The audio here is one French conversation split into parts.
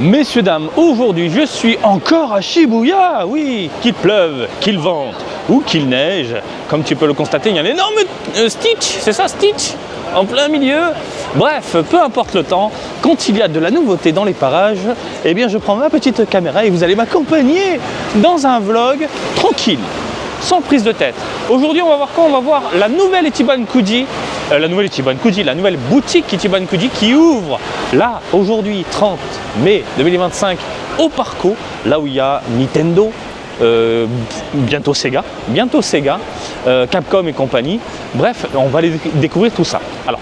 Messieurs, dames, aujourd'hui je suis encore à Shibuya, oui, qu'il pleuve, qu'il vente ou qu'il neige. Comme tu peux le constater, il y a un énorme Stitch, c'est ça Stitch, en plein milieu. Bref, peu importe le temps, quand il y a de la nouveauté dans les parages, eh bien je prends ma petite caméra et vous allez m'accompagner dans un vlog tranquille, sans prise de tête. Aujourd'hui on va voir quoi? On va voir la nouvelle Ichiban Kuji, la nouvelle boutique Ichiban Kuji qui ouvre là aujourd'hui 30 mai 2025 au Parco, là où il y a Nintendo, bientôt Sega, Capcom et compagnie. Bref, on va aller découvrir tout ça. Alors,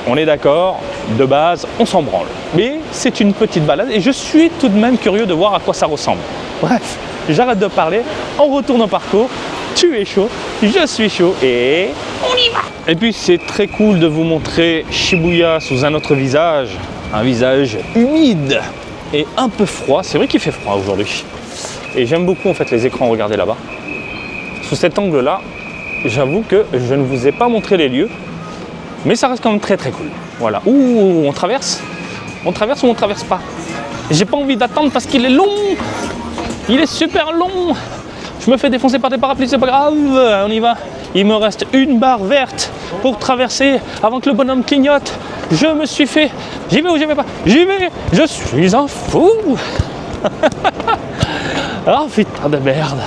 on est d'accord, de base, on s'en branle. Mais c'est une petite balade et je suis tout de même curieux de voir à quoi ça ressemble. Bref, j'arrête de parler, on retourne au Parco. Tu es chaud, je suis chaud et on y va. Et puis c'est très cool de vous montrer Shibuya sous un autre visage, un visage humide et un peu froid. C'est vrai qu'il fait froid aujourd'hui. Et j'aime beaucoup en fait les écrans, regardez là-bas. Sous cet angle-là, j'avoue que je ne vous ai pas montré les lieux, mais ça reste quand même très très cool. Voilà. Ouh, on traverse ou on traverse pas? J'ai pas envie d'attendre parce qu'il est long. Il est super long. Je me fais défoncer par des parapluies, c'est pas grave, on y va. Il me reste une barre verte pour traverser avant que le bonhomme clignote. Je me suis fait... J'y vais ou j'y vais pas? J'y vais. Je suis un fou. Oh putain de merde.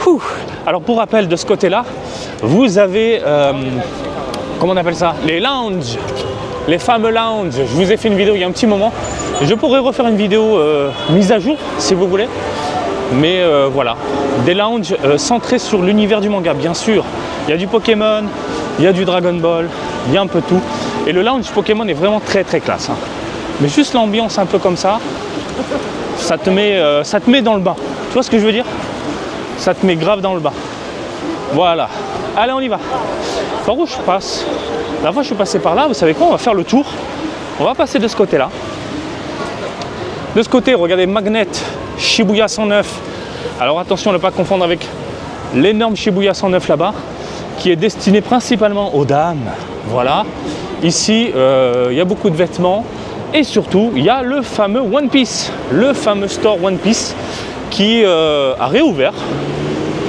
Ouh. Alors pour rappel, de ce côté-là, vous avez... comment on appelle ça? Les lounges. Les fameux lounges. Je vous ai fait une vidéo il y a un petit moment. Je pourrais refaire une vidéo mise à jour, si vous voulez. Mais voilà, des lounges centrés sur l'univers du manga, bien sûr. Il y a du Pokémon, il y a du Dragon Ball, il y a un peu tout. Et le lounge Pokémon est vraiment très très classe. Hein. Mais juste l'ambiance un peu comme ça, ça te met dans le bain. Tu vois ce que je veux dire? Ça te met grave dans le bain. Voilà. Allez, on y va. Par où je passe? La fois je suis passé par là, vous savez quoi? On va faire le tour. On va passer de ce côté-là. De ce côté, regardez, Magnet Shibuya 109. Alors attention à ne pas confondre avec l'énorme Shibuya 109 là-bas, qui est destiné principalement aux dames. Voilà. Ici, il y a beaucoup de vêtements. Et surtout, il y a le fameux One Piece, le fameux store One Piece qui a réouvert.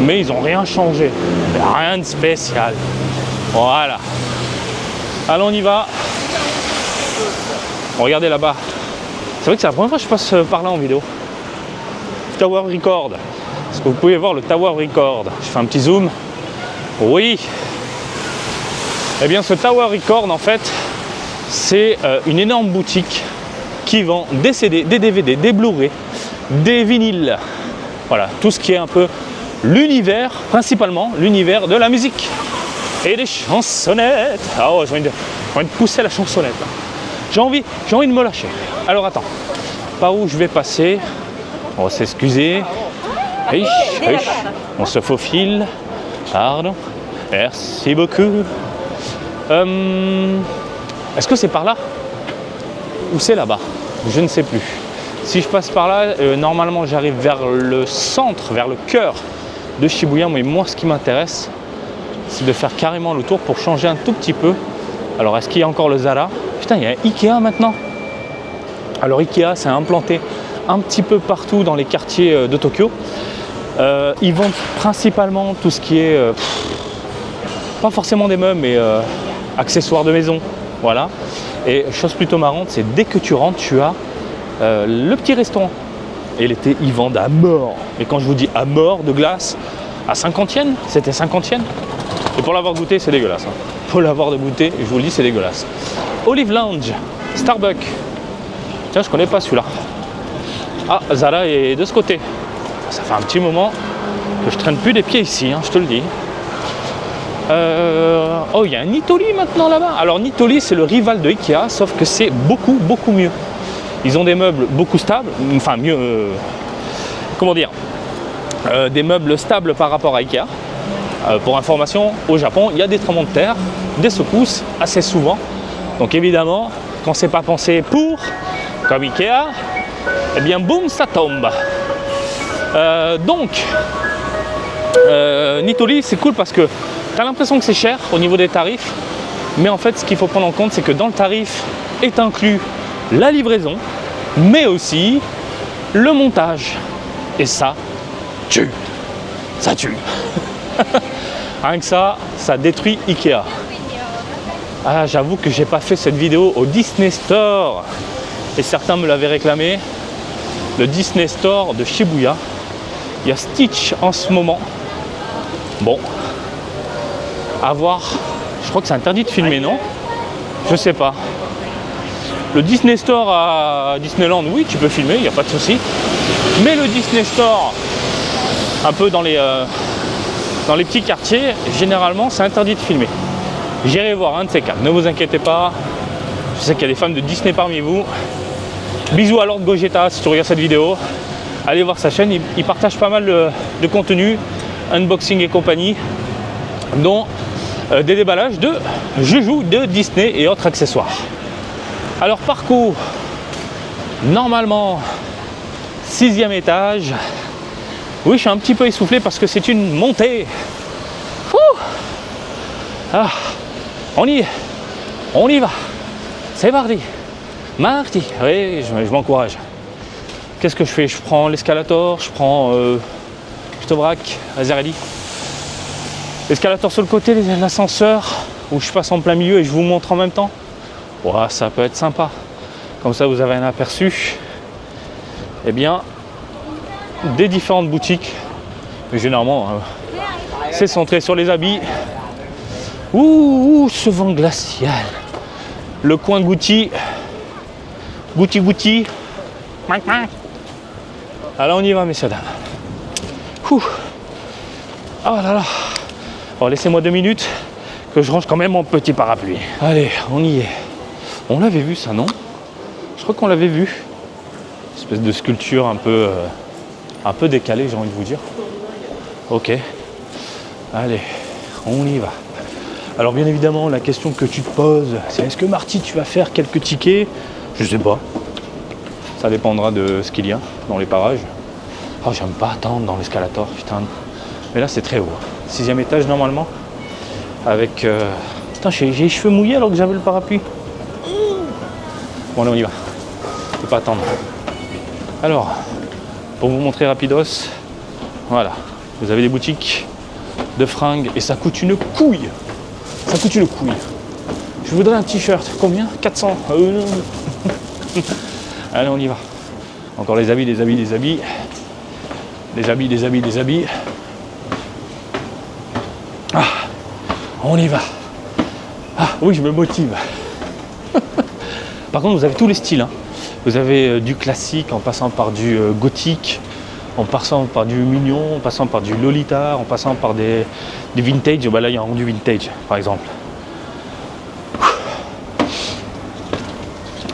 Mais ils n'ont rien changé. Rien de spécial. Voilà. Allez, on y va. Regardez là-bas. C'est vrai que c'est la première fois que je passe par là en vidéo. Tower Record. Est-ce que vous pouvez voir le Tower Record? Je fais un petit zoom. Oui. Eh bien, ce Tower Record, en fait, c'est une énorme boutique qui vend des CD, des DVD, des Blu-ray, des vinyles. Voilà, tout ce qui est un peu l'univers, principalement l'univers de la musique. Et des chansonnettes. Ah oh, j'ai envie de pousser la chansonnette. Là. J'ai envie de me lâcher. Alors attends, par où je vais passer? On va s'excuser. On se faufile. Pardon. Merci beaucoup. Est-ce que c'est par là? Ou c'est là-bas? Je ne sais plus. Si je passe par là, normalement j'arrive vers le centre, vers le cœur de Shibuya. Mais moi, ce qui m'intéresse, c'est de faire carrément le tour pour changer un tout petit peu. Alors, est-ce qu'il y a encore le Zara? Putain, il y a Ikea maintenant. Alors, Ikea, c'est implanté un petit peu partout dans les quartiers de Tokyo. Ils vendent principalement tout ce qui est, pas forcément des meubles, mais accessoires de maison. Voilà. Et chose plutôt marrante, c'est dès que tu rentres, tu as le petit restaurant. Et l'été, ils vendent à mort. Et quand je vous dis à mort de glace, à 50 yens, c'était 50 yens. Et pour l'avoir goûté, c'est dégueulasse. Hein. Pour l'avoir goûté, je vous le dis, c'est dégueulasse. Olive Lounge, Starbucks. Tiens, je connais pas celui-là. Ah, Zara est de ce côté. Ça fait un petit moment que je traîne plus des pieds ici, hein, je te le dis. Oh, il y a un Nittoli maintenant là-bas. Alors Nittoli, c'est le rival de Ikea, sauf que c'est beaucoup mieux. Ils ont des meubles beaucoup stables, enfin mieux, comment dire, des meubles stables par rapport à Ikea. Pour information, au Japon, il y a des tremblements de terre, des secousses assez souvent. Donc évidemment, quand c'est pas pensé pour, comme Ikea, eh bien boum, ça tombe. Nittoli, c'est cool parce que tu as l'impression que c'est cher au niveau des tarifs, mais en fait, ce qu'il faut prendre en compte, c'est que dans le tarif est inclus la livraison, mais aussi le montage. Et ça tue. Ça tue. Rien que ça détruit Ikea. Ah, j'avoue que j'ai pas fait cette vidéo au Disney Store. Et certains me l'avaient réclamé. Le Disney Store de Shibuya. Il y a Stitch en ce moment. Bon. À voir. Je crois que c'est interdit de filmer, non? Je sais pas. Le Disney Store à Disneyland, oui, tu peux filmer, il n'y a pas de souci. Mais le Disney Store, un peu dans les petits quartiers, généralement, c'est interdit de filmer. J'irai voir un de ces quatre, ne vous inquiétez pas. Je sais qu'il y a des fans de Disney parmi vous. Bisous à Lord Gogeta si tu regardes cette vidéo. Allez voir sa chaîne, il partage pas mal de contenu, unboxing et compagnie, dont des déballages de joujoux de Disney et autres accessoires. Alors parcours, normalement, 6e étage. Oui, je suis un petit peu essoufflé parce que c'est une montée. Ah, on y va. C'est parti. Marty, oui, je m'encourage. Qu'est-ce que je fais? Je prends l'escalator, je prends Stobrak, Azerelli. L'escalator sur le côté, l'ascenseur, où je passe en plein milieu et je vous montre en même temps. Ouais, ça peut être sympa. Comme ça, vous avez un aperçu, eh bien, des différentes boutiques. Mais généralement, c'est centré sur les habits. Ouh, ce vent glacial. Le coin Gucci. Gucci. Alors on y va, messieurs, dames. Ouh. Oh là là. Alors laissez-moi 2 minutes que je range quand même mon petit parapluie. Allez, on y est. On l'avait vu ça, non? Je crois qu'on l'avait vu. Une espèce de sculpture un peu décalée, j'ai envie de vous dire. Ok. Allez, on y va. Alors bien évidemment, la question que tu te poses, c'est est-ce que Marty, tu vas faire quelques tickets? Je sais pas. Ça dépendra de ce qu'il y a dans les parages. Oh, j'aime pas attendre dans l'escalator, putain. Mais là, c'est très haut. 6e étage normalement. Avec... Putain, j'ai les cheveux mouillés alors que j'avais le parapluie. Bon, là, on y va. Je peux pas attendre. Alors, pour vous montrer rapidos, voilà. Vous avez des boutiques de fringues et ça coûte une couille. Ça coûte une couille. Je voudrais un t-shirt. Combien? 400. Allez, on y va. Encore les habits. Les habits. Ah, on y va. Ah, oui, je me motive. Par contre, vous avez tous les styles. Hein. Vous avez du classique en passant par du gothique, en passant par du mignon, en passant par du Lolita, en passant par du vintage. Bah là, il y a du vintage, par exemple.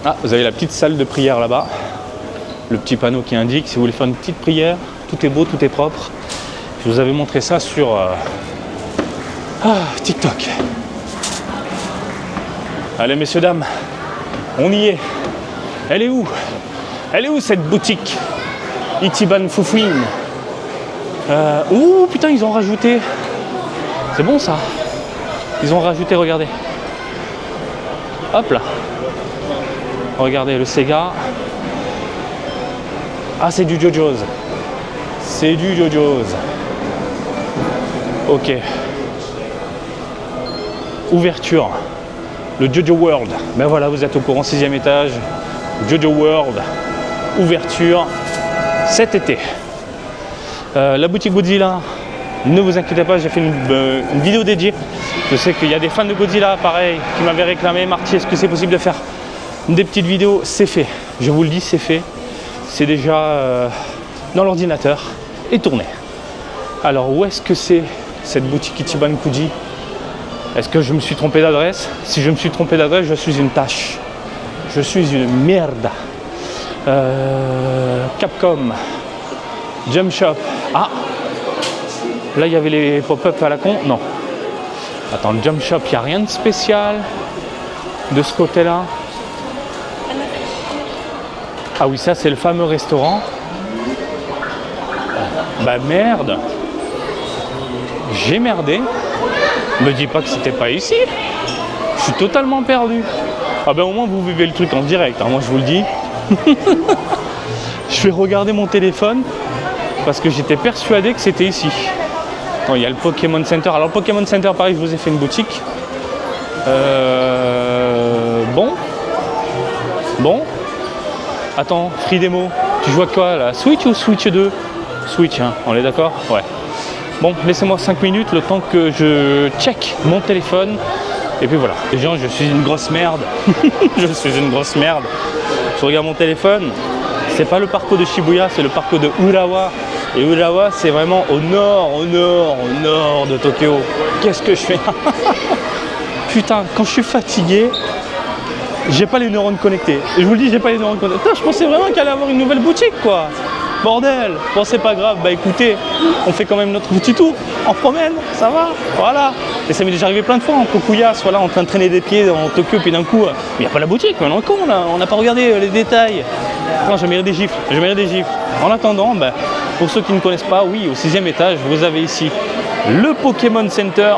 Ah, vous avez la petite salle de prière là-bas. Le petit panneau qui indique si vous voulez faire une petite prière. Tout est beau, tout est propre. Je vous avais montré ça sur TikTok. Allez, messieurs, dames, on y est. Elle est où? Elle est où cette boutique Ichiban Fufouin? Ouh, putain, ils ont rajouté. C'est bon ça. Ils ont rajouté, regardez. Hop là. Regardez le Sega. Ah, c'est du JoJo's. C'est du JoJo's. Ok. Ouverture. Le JoJo World. Ben voilà, vous êtes au courant, 6e étage. JoJo World. Ouverture cet été. La boutique Godzilla. Ne vous inquiétez pas, j'ai fait une vidéo dédiée. Je sais qu'il y a des fans de Godzilla, pareil, qui m'avaient réclamé, Marty, est-ce que c'est possible de faire des petites vidéos? C'est fait. Je vous le dis, c'est fait. C'est déjà dans l'ordinateur et tourné. Alors, où est-ce que c'est cette boutique Ichiban Kuji? Est-ce que je me suis trompé d'adresse? Si je me suis trompé d'adresse, je suis une tâche. Je suis une merde. Capcom. Jump Shop. Ah! Là, il y avait les pop-up à la con. Non. Attends, le Jump Shop, il n'y a rien de spécial de ce côté-là. Ah oui, ça, c'est le fameux restaurant. Bah merde. J'ai merdé. Me dis pas que c'était pas ici. Je suis totalement perdu. Ah ben au moins, vous vivez le truc en direct. Hein. Moi, je vous le dis. Je vais regarder mon téléphone parce que j'étais persuadé que c'était ici. Non, il y a le Pokémon Center. Alors le Pokémon Center, pareil, je vous ai fait une boutique. Bon. Attends, free démo. Tu joues à quoi là? Switch ou Switch 2? Switch, hein, on est d'accord? Ouais. Bon, laissez-moi 5 minutes, le temps que je check mon téléphone. Et puis voilà. Les gens, je suis une grosse merde. Je suis une grosse merde. Je regarde mon téléphone. C'est pas le parcours de Shibuya, c'est le parcours de Urawa. Et Urawa, c'est vraiment au nord de Tokyo. Qu'est-ce que je fais? Putain, quand je suis fatigué, j'ai pas les neurones connectés. Et je vous le dis, j'ai pas les neurones connectés. Putain, je pensais vraiment qu'il allait avoir une nouvelle boutique, quoi. Bordel. Bon, c'est pas grave. Bah écoutez, on fait quand même notre petit tour. On promène, ça va. Voilà. Et ça m'est déjà arrivé plein de fois en Kokuya, soit là en train de traîner des pieds dans Tokyo, puis d'un coup, il n'y a pas la boutique, mais on est con là. On n'a pas regardé les détails. Non, je mérite des gifles. En attendant, bah, pour ceux qui ne connaissent pas, oui, au 6e étage, vous avez ici le Pokémon Center,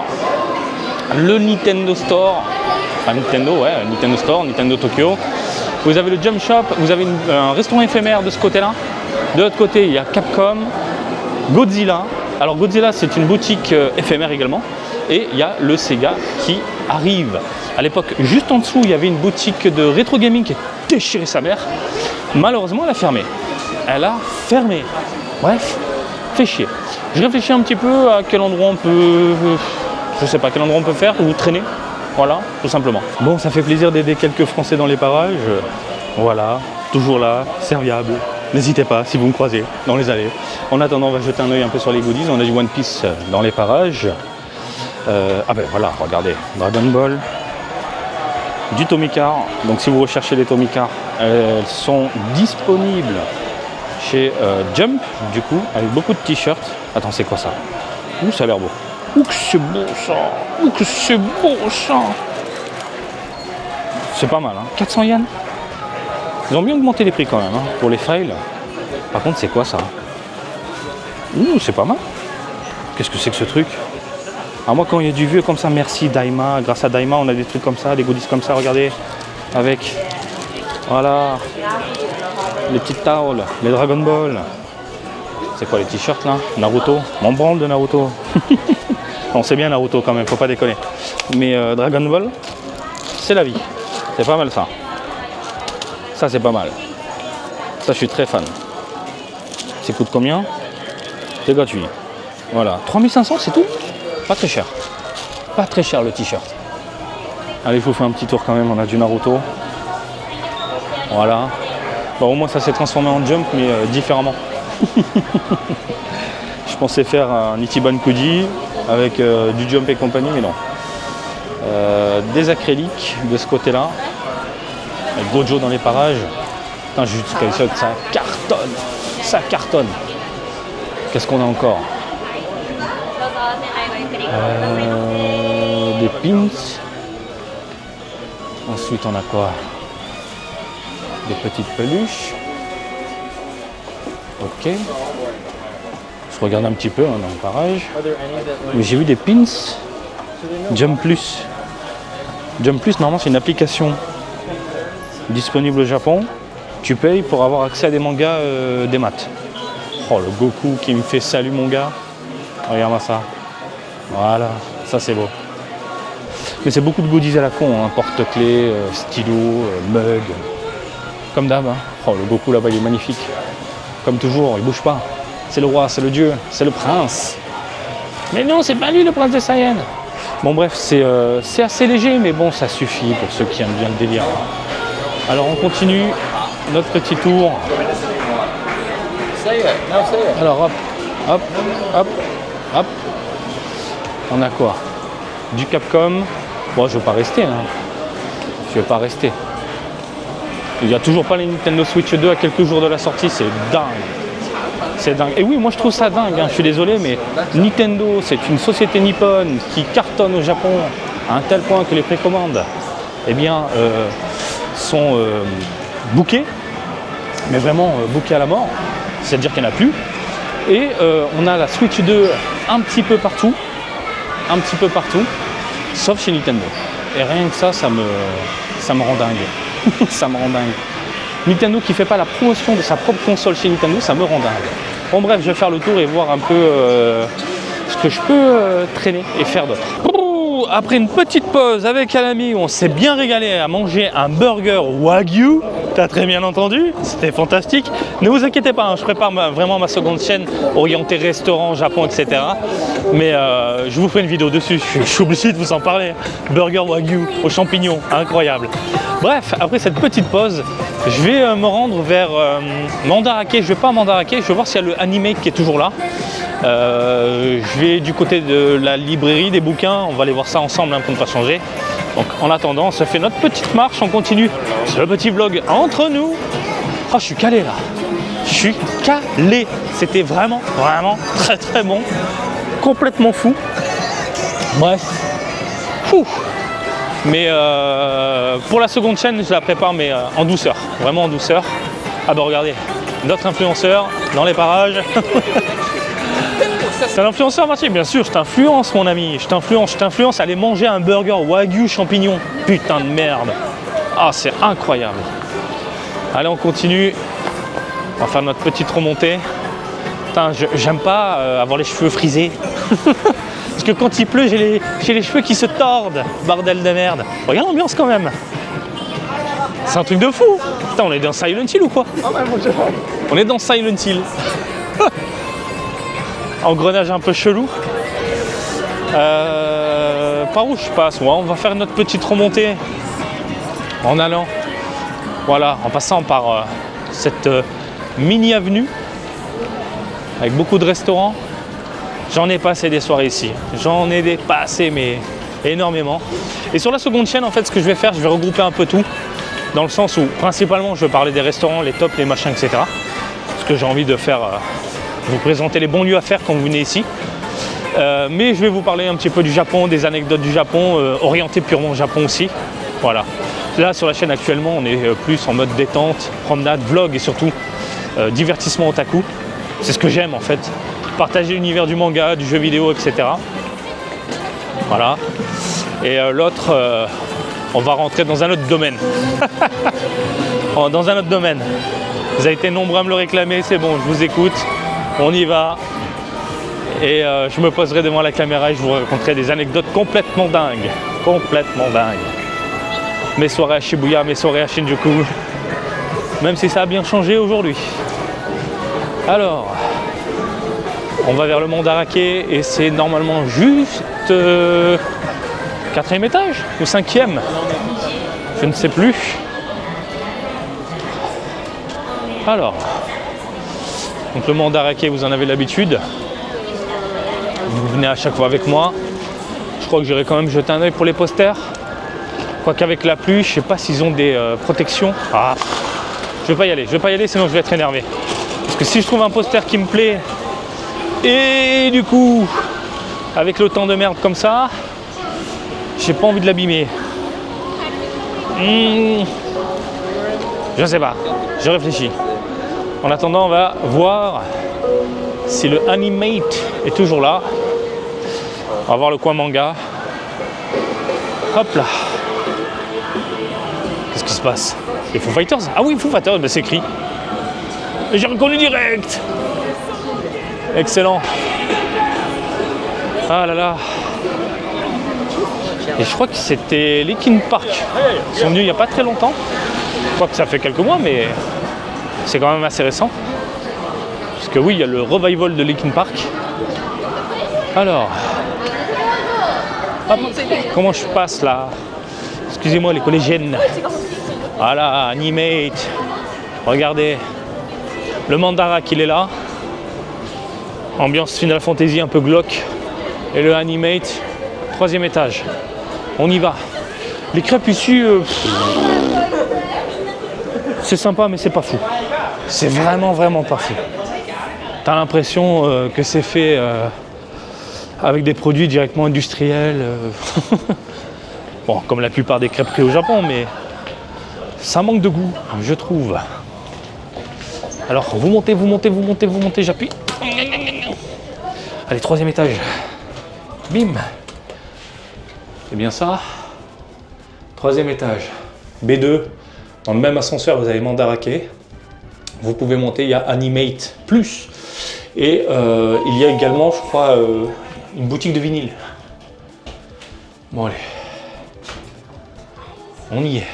le Nintendo Store, enfin Nintendo, ouais, Nintendo Store, Nintendo Tokyo. Vous avez le Jump Shop, vous avez un restaurant éphémère de ce côté-là. De l'autre côté, il y a Capcom, Godzilla. Alors Godzilla, c'est une boutique éphémère également. Et il y a le Sega qui arrive. À l'époque, juste en dessous, il y avait une boutique de rétro gaming qui a déchiré sa mère. Malheureusement, elle a fermé. Bref, fait chier. Je réfléchis un petit peu à quel endroit on peut... Je sais pas quel endroit on peut faire ou traîner. Voilà, tout simplement. Bon, ça fait plaisir d'aider quelques Français dans les parages. Voilà, toujours là, serviable. N'hésitez pas si vous me croisez dans les allées. En attendant, on va jeter un œil un peu sur les goodies. On a du One Piece dans les parages. Ah ben voilà, regardez, Dragon Ball, du Tomicar. Donc si vous recherchez les Tomicar, elles sont disponibles chez Jump, du coup, avec beaucoup de t-shirts. Attends, c'est quoi ça? Ouh, ça a l'air beau. Ouh, que c'est beau ça. Ouh, que c'est beau ça. C'est pas mal, hein. 400 yens. Ils ont bien augmenté les prix quand même, hein, pour les fails. Par contre, c'est quoi ça? Ouh, c'est pas mal. Qu'est-ce que c'est que ce truc? Alors moi, quand il y a du vieux comme ça, merci Daima. Grâce à Daima, on a des trucs comme ça, des goodies comme ça, regardez. Avec, voilà, les petites towels, les Dragon Ball. C'est quoi les t-shirts là? Naruto, mon branle de Naruto. On sait bien Naruto quand même, faut pas déconner. Mais Dragon Ball, c'est la vie. C'est pas mal ça. Ça c'est pas mal. Ça je suis très fan. Ça coûte combien? C'est gratuit. Voilà, 3500 c'est tout? Pas très cher. Pas très cher le t-shirt. Allez, je vous fais un petit tour quand même, on a du Naruto. Voilà. Bon, au moins ça s'est transformé en Jump, mais différemment. Je pensais faire un Ichiban Kuji avec du Jump et compagnie, mais non. Des acryliques de ce côté-là. Avec Gojo dans les parages. Putain, Jujutsu Kaisen, ça cartonne. Ça cartonne. Qu'est-ce qu'on a encore? Des pins. Ensuite, on a quoi? Des petites peluches. Ok. Je regarde un petit peu hein, dans le parage. Mais j'ai vu des pins. Jump Plus. Jump Plus, normalement, c'est une application disponible au Japon. Tu payes pour avoir accès à des mangas des maths. Oh, le Goku qui me fait salut mon gars. Regarde-moi ça. Voilà, ça c'est beau. Mais c'est beaucoup de goodies à la con, hein. Porte-clés, stylo, mug. Comme d'hab. Hein. Oh, le Goku là-bas il est magnifique. Comme toujours, il bouge pas. C'est le roi, c'est le dieu, c'est le prince. Mais non, c'est pas lui le prince des Saiyans. Bon bref, c'est assez léger, mais bon, ça suffit pour ceux qui aiment bien le délire. Alors on continue notre petit tour. Alors hop, hop, hop, hop. On a quoi? Du Capcom. Bon, je ne vais pas rester. Hein. Je ne vais pas rester. Il n'y a toujours pas les Nintendo Switch 2 à quelques jours de la sortie. C'est dingue. C'est dingue. Et oui, moi je trouve ça dingue. Hein. Je suis désolé, mais Nintendo, c'est une société nippone qui cartonne au Japon à un tel point que les précommandes, eh bien, sont bookées. Mais vraiment bookées à la mort. C'est-à-dire qu'il n'y en a plus. Et on a la Switch 2 un petit peu partout. Un petit peu partout, sauf chez Nintendo. Et rien que ça, ça me rend dingue. Ça me rend dingue. Nintendo qui fait pas la promotion de sa propre console chez Nintendo, ça me rend dingue. Bon bref, je vais faire le tour et voir un peu ce que je peux traîner et faire d'autre. Après une petite pause avec un ami, on s'est bien régalé à manger un burger Wagyu. T'as très bien entendu, c'était fantastique. Ne vous inquiétez pas, hein, je prépare vraiment ma seconde chaîne orientée restaurant, Japon, etc. Mais je vous ferai une vidéo dessus, je suis obligé de vous en parler. Burger Wagyu aux champignons, incroyable. Bref, après cette petite pause, je vais me rendre vers Mandarake. Je vais pas à Mandarake, je vais voir s'il y a le Animate qui est toujours là. Je vais du côté de la librairie des bouquins, on va aller voir ça ensemble hein, pour ne pas changer. Donc en attendant, on se fait notre petite marche, on continue ce petit vlog entre nous. Oh, je suis calé là, je suis calé. C'était vraiment très très bon, complètement fou. Bref, fou. Mais pour la seconde chaîne, je la prépare mais en douceur, vraiment en douceur. Ah bah regardez, d'autres influenceurs dans les parages. C'est un influenceur, Mathieu? Bien sûr, je t'influence, mon ami. Je t'influence à aller manger un burger Wagyu champignon. Putain de merde. Ah, c'est incroyable. Allez, on continue. On va faire notre petite remontée. Putain, j'aime pas avoir les cheveux frisés. Parce que quand il pleut, j'ai les cheveux qui se tordent. Bordel de merde. Regarde l'ambiance quand même. C'est un truc de fou. Putain, on est dans Silent Hill ou quoi? On est dans Silent Hill. Engrenage un peu chelou. Par où je passe? Ouais, on va faire notre petite remontée en allant, voilà, en passant par cette mini avenue avec beaucoup de restaurants. J'en ai passé des soirées ici. J'en ai passé mais énormément. Et sur la seconde chaîne, en fait, ce que je vais faire, je vais regrouper un peu tout, dans le sens où principalement je vais parler des restaurants, les tops, les machins, etc. Parce que j'ai envie de faire vous présenter les bons lieux à faire quand vous venez ici. Mais je vais vous parler un petit peu du Japon, des anecdotes du Japon, orienté purement Japon aussi. Voilà. Là sur la chaîne actuellement, on est plus en mode détente, promenade, vlog et surtout divertissement otaku. C'est ce que j'aime en fait. Partager l'univers du manga, du jeu vidéo, etc. Voilà. Et l'autre, on va rentrer dans un autre domaine. Dans un autre domaine. Vous avez été nombreux à me le réclamer, c'est bon, je vous écoute. On y va et je me poserai devant la caméra et je vous raconterai des anecdotes complètement dingues. Complètement dingues. Mes soirées à Shibuya, mes soirées à Shinjuku. Même si ça a bien changé aujourd'hui. Alors, on va vers le Mandarake et c'est normalement juste 4e étage ou 5e. Je ne sais plus. Alors. Donc le Mandarake, vous en avez l'habitude. Vous venez à chaque fois avec moi. Je crois que j'irai quand même jeter un œil pour les posters. Quoique avec la pluie, je sais pas s'ils ont des protections. Ah, je vais pas y aller, sinon je vais être énervé. Parce que si je trouve un poster qui me plaît, et du coup, avec le temps de merde comme ça, j'ai pas envie de l'abîmer. Je sais pas, je réfléchis. En attendant, on va voir si le Animate est toujours là. On va voir le coin manga. Hop là. Qu'est-ce qui se passe? Les Foo Fighters? Ah oui, Foo Fighters, ben c'est écrit. Et j'ai reconnu direct. Excellent. Ah là là. Et je crois que c'était Linkin Park. Ils sont venus il n'y a pas très longtemps. Je crois que ça fait quelques mois, mais c'est quand même assez récent. Parce que oui, il y a le revival de Linkin Park. Alors, hop, comment je passe là? Excusez-moi les collégiennes. Voilà, Animate. Regardez, le Mandarake il est là. Ambiance Final Fantasy un peu glauque. Et le Animate, 3e étage. On y va. Les crêpes ici, c'est sympa mais c'est pas fou. C'est vraiment pas fou. T'as l'impression que c'est fait avec des produits directement industriels. Bon, comme la plupart des crêperies au Japon, mais ça manque de goût, je trouve. Alors, vous montez, j'appuie. Allez, 3e étage. Bim. C'est bien ça. 3e étage. B2. Dans le même ascenseur, vous avez Mandarake. Vous pouvez monter, il y a Animate Plus. Et il y a également, je crois, une boutique de vinyle. Bon allez, on y est.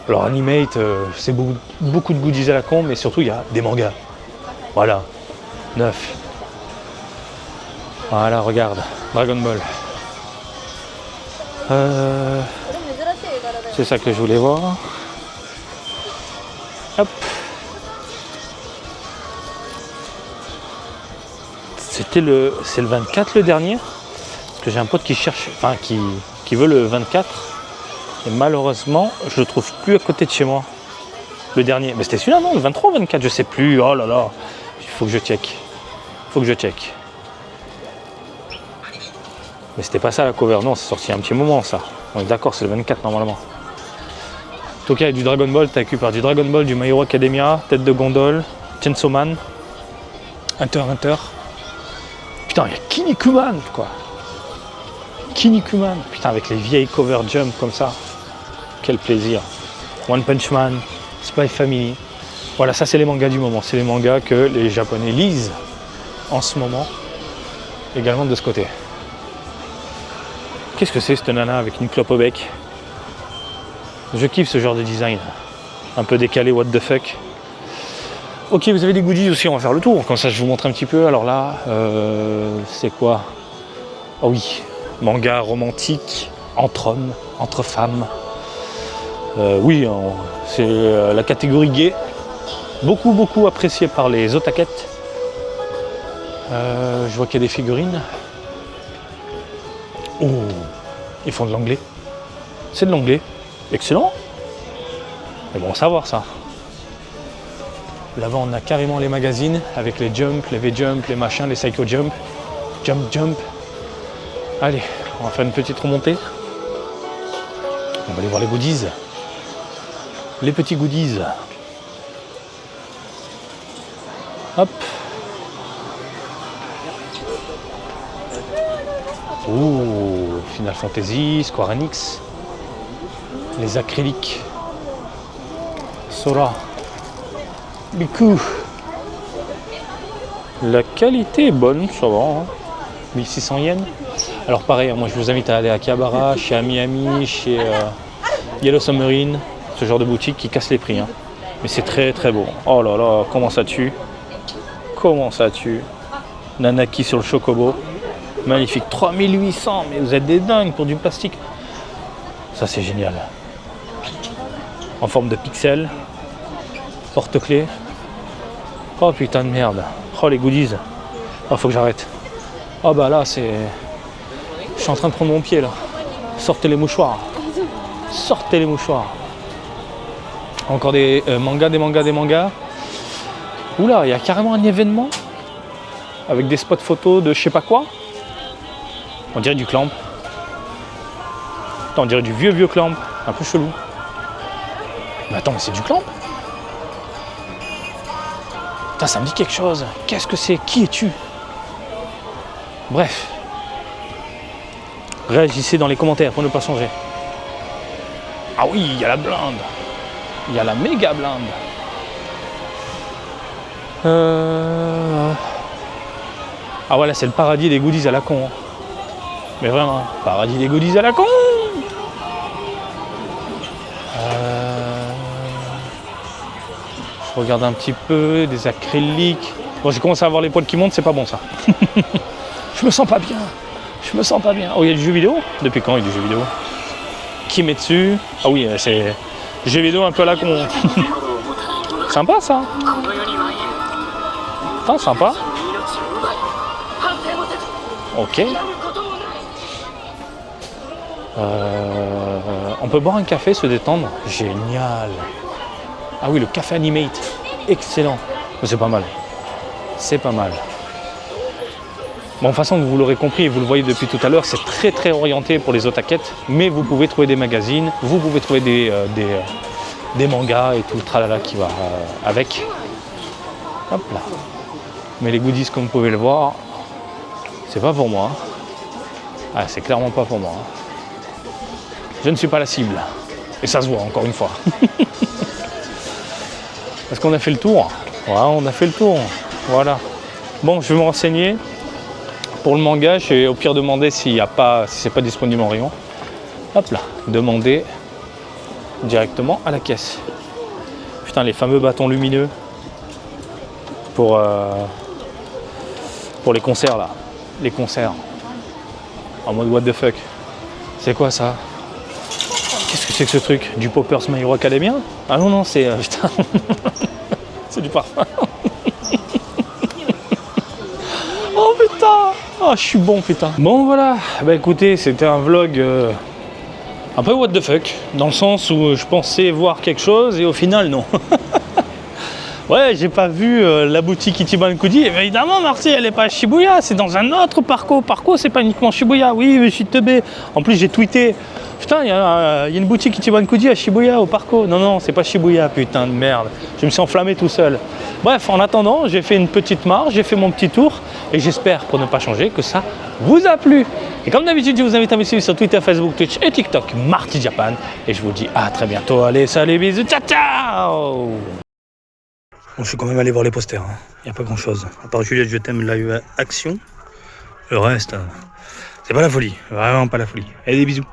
Alors Animate, c'est beaucoup de goodies à la con, mais surtout il y a des mangas. Voilà, 9. Voilà, regarde, Dragon Ball. C'est ça que je voulais voir. Hop. C'est le 24 le dernier. Parce que j'ai un pote qui cherche, enfin qui veut le 24. Et malheureusement, je le trouve plus à côté de chez moi. Le dernier. Mais c'était celui-là, non? Le 23 ou 24, je sais plus. Oh là là. Il faut que je check. Mais c'était pas ça la cover. Non, c'est sorti il y a un petit moment ça. On est d'accord, c'est le 24 normalement. En tout cas, il y a du Dragon Ball. Tu récupères du Dragon Ball, du My Hero Academia, Tête de Gondole, Chainsaw Man, Hunter x Hunter. Putain, il y a Kinnikuman, quoi. Kinnikuman. Putain, avec les vieilles cover Jump comme ça. Quel plaisir. One Punch Man, Spy Family. Voilà, ça c'est les mangas du moment. C'est les mangas que les Japonais lisent en ce moment. Également de ce côté. Qu'est-ce que c'est cette nana avec une clope au bec? Je kiffe ce genre de design. Un peu décalé, what the fuck. Ok, vous avez des goodies aussi, on va faire le tour. Comme ça, je vous montre un petit peu. Alors là, c'est quoi? Oh oui, manga romantique, entre hommes, entre femmes. Oui, c'est la catégorie gay. Beaucoup apprécié par les otakettes. Je vois qu'il y a des figurines. Oh, ils font de l'anglais. C'est de l'anglais. Excellent. Mais bon, savoir ça. Là-bas, on a carrément les magazines avec les Jump, les V-Jump, les machins, les Psycho Jump. Jump. Allez, on va faire une petite remontée. On va aller voir les goodies. Les petits goodies. Hop. Oh, Final Fantasy, Square Enix. Les acryliques. Sora. Biku. La qualité est bonne, ça va. Hein. 1600 yens. Alors pareil, moi je vous invite à aller à Akihabara, chez Amiami, chez Yellow Submarine, ce genre de boutique qui casse les prix. Hein. Mais c'est très beau. Oh là là, comment ça tue. Nanaki sur le chocobo. Magnifique. 3800, mais vous êtes des dingues pour du plastique. Ça c'est génial. En forme de pixel. Porte-clés. Oh putain de merde. Oh les goodies. Oh faut que j'arrête. Oh bah là c'est... Je suis en train de prendre mon pied là. Sortez les mouchoirs. Encore des mangas. Oula, il y a carrément un événement. Avec des spots photos de je sais pas quoi. On dirait du Clamp. Attends, on dirait du vieux Clamp. Un peu chelou. Mais attends, mais c'est du Clamp. Putain, ça me dit quelque chose. Qu'est-ce que c'est? Qui es-tu? Bref. Réagissez dans les commentaires pour ne pas changer. Ah oui, il y a la blinde. Il y a la méga blinde. Ah voilà, c'est le paradis des goodies à la con. Hein. Mais vraiment, paradis des goodies à la con. Je regarde un petit peu, des acryliques. Bon, j'ai commencé à avoir les poils qui montent, c'est pas bon ça. Je me sens pas bien. Oh, il y a du jeu vidéo? Depuis quand il y a du jeu vidéo? Kimetsu. Ah oui, c'est jeu vidéo un peu à la con. Sympa ça. Putain, sympa. Ok. On peut boire un café, se détendre. Génial. Ah oui, le café Animate. Excellent. C'est pas mal. Bon, de toute façon, vous l'aurez compris et vous le voyez depuis tout à l'heure, c'est très orienté pour les otakettes. Mais vous pouvez trouver des magazines, vous pouvez trouver des mangas et tout le tralala qui va avec. Hop là. Mais les goodies, comme vous pouvez le voir, c'est pas pour moi. Ah, c'est clairement pas pour moi. Je ne suis pas la cible. Et ça se voit encore une fois. Est-ce qu'on a fait le tour? Ouais, on a fait le tour. Voilà. Bon, je vais me renseigner. Pour le manga, je vais au pire demander si c'est pas disponible en rayon. Hop là, demander directement à la caisse. Putain, les fameux bâtons lumineux pour les concerts là. Les concerts. En mode what the fuck. C'est quoi ça? Qu'est-ce que c'est que ce truc? Du Poppers My Hero Academia? Ah non, non, c'est... putain. C'est du parfum. Oh putain. Oh, je suis bon, putain. Bon, voilà. Bah écoutez, c'était un vlog un peu what the fuck. Dans le sens où je pensais voir quelque chose et au final, non. Ouais, j'ai pas vu la boutique Ichiban Kuji. Évidemment, Marty, elle est pas à Shibuya. C'est dans un autre Parco. Parco, c'est pas uniquement Shibuya. Oui, mais je suis teubé. En plus, j'ai tweeté. Putain, il y a une boutique Ichiban Kuji à Shibuya, au Parco. Non, non, c'est pas Shibuya, putain de merde. Je me suis enflammé tout seul. Bref, en attendant, j'ai fait une petite marche, j'ai fait mon petit tour. Et j'espère, pour ne pas changer, que ça vous a plu. Et comme d'habitude, je vous invite à me suivre sur Twitter, Facebook, Twitch et TikTok, Marty Japan. Et je vous dis à très bientôt. Allez, salut, bisous, ciao, ciao. Bon, je suis quand même allé voir les posters. Il n'y a pas grand-chose. À part Juliette, je t'aime live action. Le reste, c'est pas la folie. Vraiment pas la folie. Allez, des bisous.